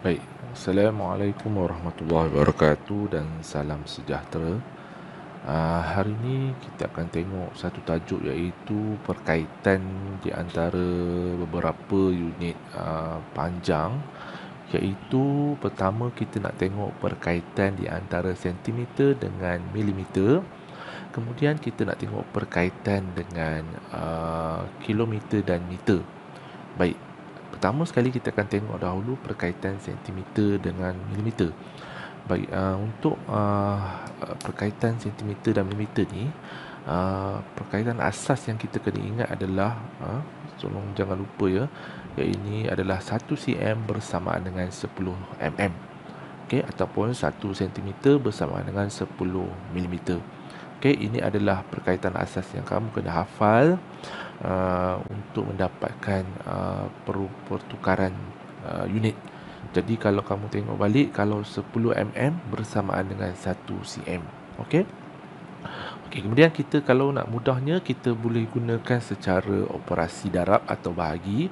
Baik, Assalamualaikum warahmatullahi wabarakatuh dan salam sejahtera. Hari ini kita akan tengok satu tajuk iaitu perkaitan di antara beberapa unit panjang, iaitu pertama kita nak tengok perkaitan di antara sentimeter dengan milimeter. Kemudian kita nak tengok perkaitan dengan kilometer dan meter. Baik, pertama sekali kita akan tengok dahulu perkaitan sentimeter dengan milimeter. Baik, untuk perkaitan sentimeter dan milimeter ni, perkaitan asas yang kita kena ingat adalah, tolong jangan lupa ya, iaitu ini adalah 1 cm bersamaan dengan 10 mm. Okey, ataupun 1 cm bersamaan dengan 10 mm. Okey, ini adalah perkaitan asas yang kamu kena hafal untuk mendapatkan pertukaran unit. Jadi kalau kamu tengok balik, kalau 10 mm bersamaan dengan 1 cm. Okey. Okey, kemudian kita kalau nak mudahnya kita boleh gunakan secara operasi darab atau bahagi,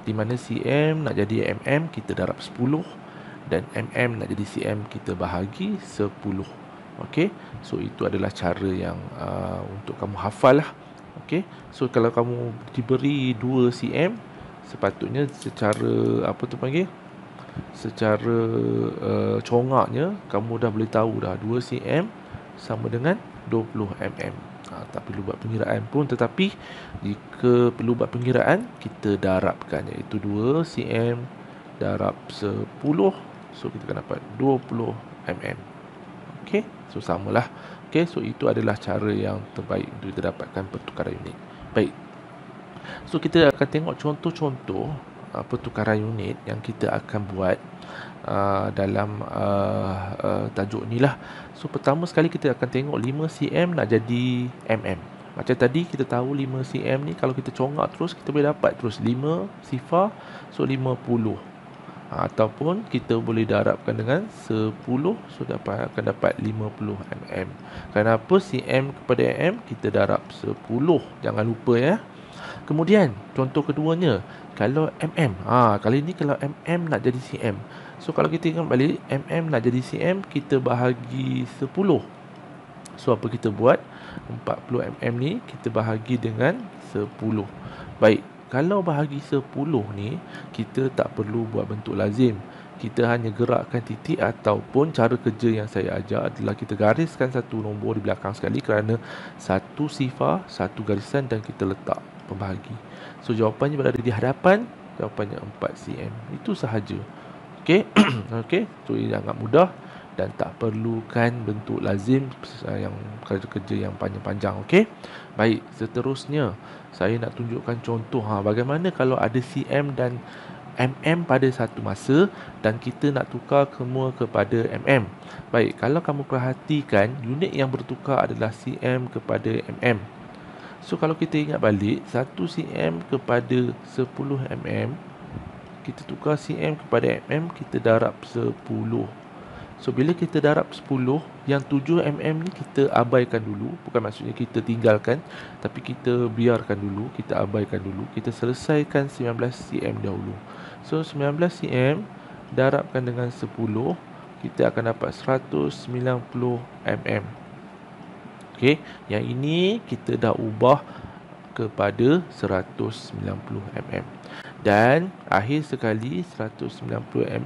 di mana cm nak jadi mm kita darab 10 dan mm nak jadi cm kita bahagi 10. Okey. So itu adalah cara yang untuk kamu hafal lah. Okey. So kalau kamu diberi 2 cm, sepatutnya secara apa tu panggil? Secara congaknya kamu dah boleh tahu dah 2 cm sama dengan 20 mm. Tak perlu buat pengiraan pun, tetapi jika perlu buat pengiraan, kita darabkan, iaitu 2 cm darab 10. So kita akan dapat 20 mm. Okey, so samalah. Okey, so itu adalah cara yang terbaik untuk kita dapatkan pertukaran unit. Baik. So kita akan tengok contoh-contoh pertukaran unit yang kita akan buat dalam tajuk ni lah. So pertama sekali kita akan tengok 5 cm nak jadi mm. Macam tadi kita tahu 5 cm ni kalau kita congak terus kita boleh dapat terus 5 sifar, so 50. Ataupun kita boleh darabkan dengan 10, so akan dapat 50 mm. Kenapa cm kepada mm? Kita darab 10, jangan lupa ya. Kemudian contoh keduanya, kalau mm, kali ni kalau mm nak jadi cm. So kalau kita ingat balik, mm nak jadi cm, kita bahagi 10. So apa kita buat? 40 mm ni kita bahagi dengan 10. Baik, kalau bahagi 10 ni, kita tak perlu buat bentuk lazim. Kita hanya gerakkan titik, ataupun cara kerja yang saya ajar adalah kita gariskan satu nombor di belakang sekali, kerana satu sifar, satu garisan, dan kita letak pembahagi. So jawapannya berada di hadapan, jawapannya 4 cm. Itu sahaja. Okey. Okey. So ini sangat mudah dan tak perlukan bentuk lazim yang kerja-kerja yang panjang-panjang. Okey. Baik, seterusnya saya nak tunjukkan contoh bagaimana kalau ada cm dan mm pada satu masa dan kita nak tukar semua kepada mm. Baik, kalau kamu perhatikan, unit yang bertukar adalah cm kepada mm. So kalau kita ingat balik, 1 cm kepada 10 mm, kita tukar cm kepada mm, kita darab 10. So bila kita darab 10, yang 7 mm ni kita abaikan dulu. Bukan maksudnya kita tinggalkan, tapi kita biarkan dulu, kita abaikan dulu. Kita selesaikan 19 cm dahulu. So 19 cm darabkan dengan 10, kita akan dapat 190 mm. Okey, yang ini kita dah ubah kepada 190 mm. Dan akhir sekali 190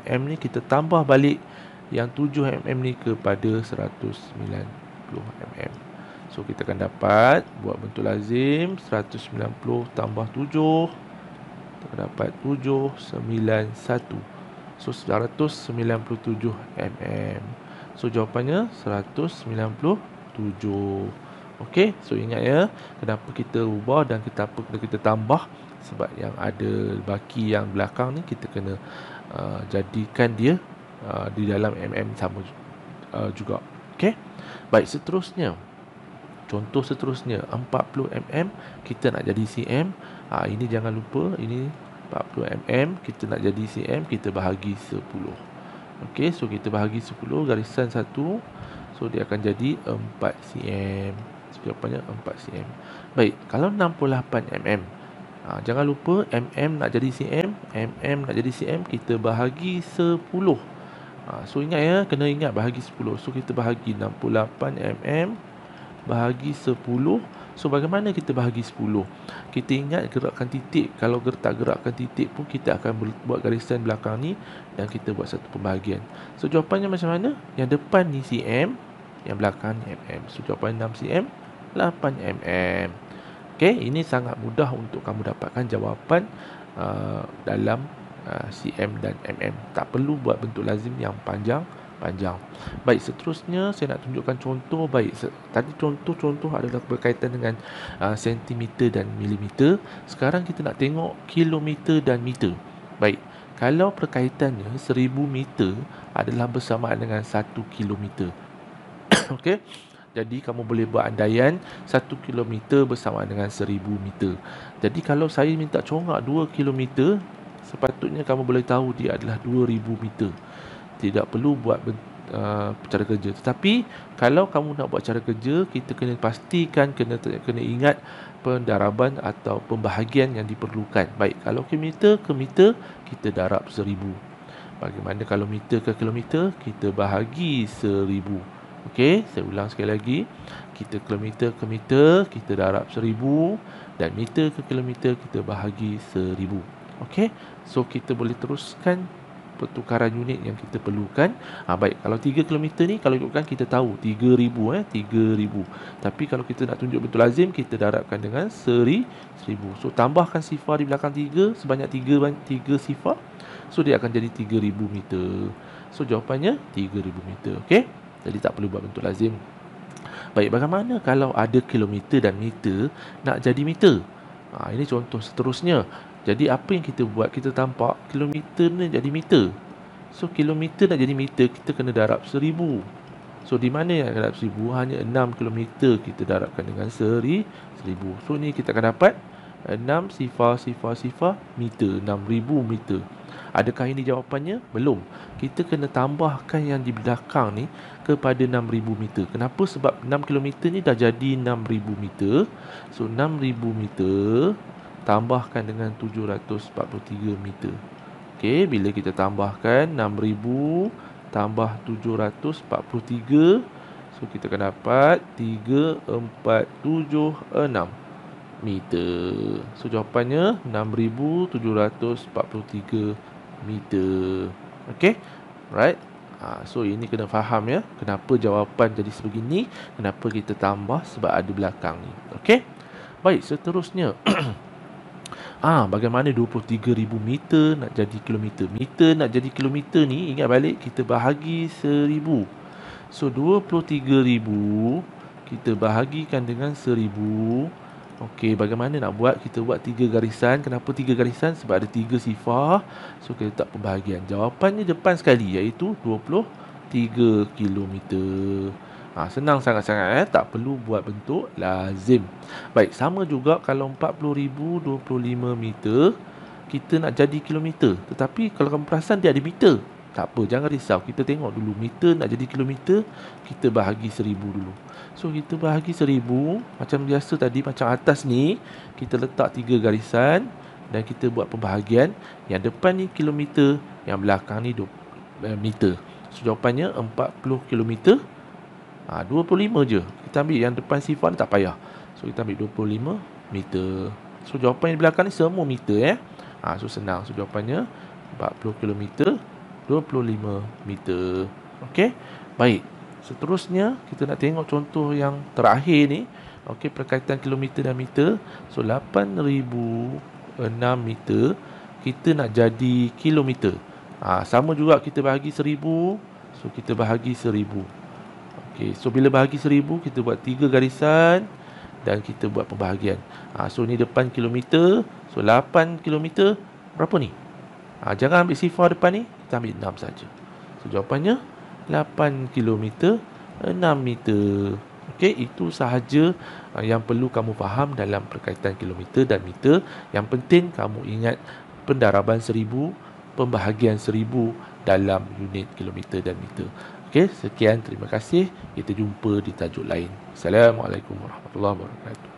mm ni kita tambah balik yang 7 mm ni kepada 190 mm. So kita akan dapat, buat bentuk lazim, 190 tambah 7, kita akan dapat 791. So 197 mm. So jawapannya 197. Okey, so ingat ya, kenapa kita ubah dan apa kena kita tambah? Sebab yang ada baki yang belakang ni kita kena jadikan dia di dalam mm sama juga. Okey. Baik, seterusnya. Contoh seterusnya 40 mm kita nak jadi cm. Ini jangan lupa, ini 40 mm kita nak jadi cm, kita bahagi 10. Okey, so kita bahagi 10, garisan 1. So dia akan jadi 4 cm. So jawapannya 4 cm. Baik, kalau 68 mm, Jangan lupa mm nak jadi cm, mm nak jadi cm, kita bahagi 10. So ingat ya, kena ingat bahagi 10. So kita bahagi 68 mm bahagi 10. So bagaimana kita bahagi 10? Kita ingat gerakkan titik. Kalau tak gerakkan titik pun kita akan buat garisan belakang ni dan kita buat satu pembahagian. So jawapannya macam mana? Yang depan ni cm, yang belakang ni mm. So jawapan 6 cm, 8 mm. Okey, ini sangat mudah untuk kamu dapatkan jawapan dalam cm dan mm. Tak perlu buat bentuk lazim yang panjang. Baik, seterusnya saya nak tunjukkan contoh. Baik, tadi contoh adalah berkaitan dengan sentimeter dan milimeter. Sekarang kita nak tengok kilometer dan meter. Baik, kalau perkaitannya 1000 meter adalah bersamaan dengan 1 kilometer. Okey, jadi kamu boleh buat andaian 1 kilometer bersamaan dengan 1000 meter. Jadi kalau saya minta corak 2 kilometer, sepatutnya kamu boleh tahu dia adalah 2000 meter. Tidak perlu buat cara kerja. Tetapi kalau kamu nak buat cara kerja, kita kena pastikan, kena ingat pendaraban atau pembahagian yang diperlukan. Baik, kalau kilometer ke meter, kita darab 1000. Bagaimana kalau meter ke kilometer? Kita bahagi 1000. Okey, saya ulang sekali lagi. Kita kilometer ke meter, kita darab 1000, dan meter ke kilometer kita bahagi 1000. Okey, so kita boleh teruskan pertukaran unit yang kita perlukan. Baik, kalau 3 km ni, kalau ikutkan kita tahu 3000, 3000. Tapi kalau kita nak tunjuk betul lazim, kita darabkan dengan 1000. So tambahkan sifar di belakang 3 sebanyak 3 sifar. So dia akan jadi 3000 meter. So jawapannya 3000 meter. Okey, jadi tak perlu buat bentuk lazim. Baik, bagaimana kalau ada kilometer dan meter nak jadi meter? Ini contoh seterusnya. Jadi apa yang kita buat? Kita tampak kilometer ni jadi meter. So kilometer nak jadi meter, kita kena darab 1000. So di mana yang darab 1000? Hanya 6 kilometer kita darabkan dengan 1000. So ni kita akan dapat 6 sifar meter, 6000 meter. Adakah ini jawapannya? Belum. Kita kena tambahkan yang di belakang ni kepada 6000 meter. Kenapa? Sebab 6 kilometer ni dah jadi 6000 meter. So 6000 meter tambahkan dengan 743 meter. Okey, bila kita tambahkan 6000 tambah 743, so kita akan dapat 3476 meter. So jawapannya 6743 meter. Okey, right? So ini kena faham ya, kenapa jawapan jadi sebegini, kenapa kita tambah, sebab ada belakang ni. Okey, baik, seterusnya bagaimana 23,000 meter nak jadi kilometer? Meter nak jadi kilometer ni, ingat balik, kita bahagi 1000. So 23,000 kita bahagikan dengan 1000. Okey, bagaimana nak buat? Kita buat 3 garisan. Kenapa 3 garisan? Sebab ada 3 sifar. So kita letak pembahagian. Jawapannya depan sekali, iaitu 23 kilometer. Senang sangat-sangat, tak perlu buat bentuk lazim. Baik, sama juga kalau 40,025 meter, kita nak jadi kilometer. Tetapi kalau kamu perasan dia ada meter. Tak apa, jangan risau. Kita tengok dulu meter nak jadi kilometer, kita bahagi 1000 dulu. So kita bahagi 1000, macam biasa tadi, macam atas ni, kita letak 3 garisan dan kita buat pembahagian. Yang depan ni kilometer, yang belakang ni meter. So jawapannya 40 kilometer. 25 je. Kita ambil yang depan sifar tak payah. So kita ambil 25 meter. So jawapan yang di belakang ni semua meter So senang. So jawapannya 40 km 25 meter. Okey. Baik. Seterusnya kita nak tengok contoh yang terakhir ni. Okey, perkaitan kilometer dan meter. So 8006 meter kita nak jadi kilometer. Sama juga, kita bahagi 1000. So kita bahagi 1000. Okay, so bila bahagi 1000, kita buat 3 garisan dan kita buat pembahagian. So ni depan kilometer. So 8 kilometer berapa ni? Jangan ambil sifar depan ni, kita ambil 6 saja. So jawapannya 8 kilometer 6 meter. Okey, itu sahaja yang perlu kamu faham dalam perkaitan kilometer dan meter. Yang penting kamu ingat pendaraban 1000, pembahagian 1000 dalam unit kilometer dan meter. Okey, sekian, terima kasih. Kita jumpa di tajuk lain. Assalamualaikum warahmatullahi wabarakatuh.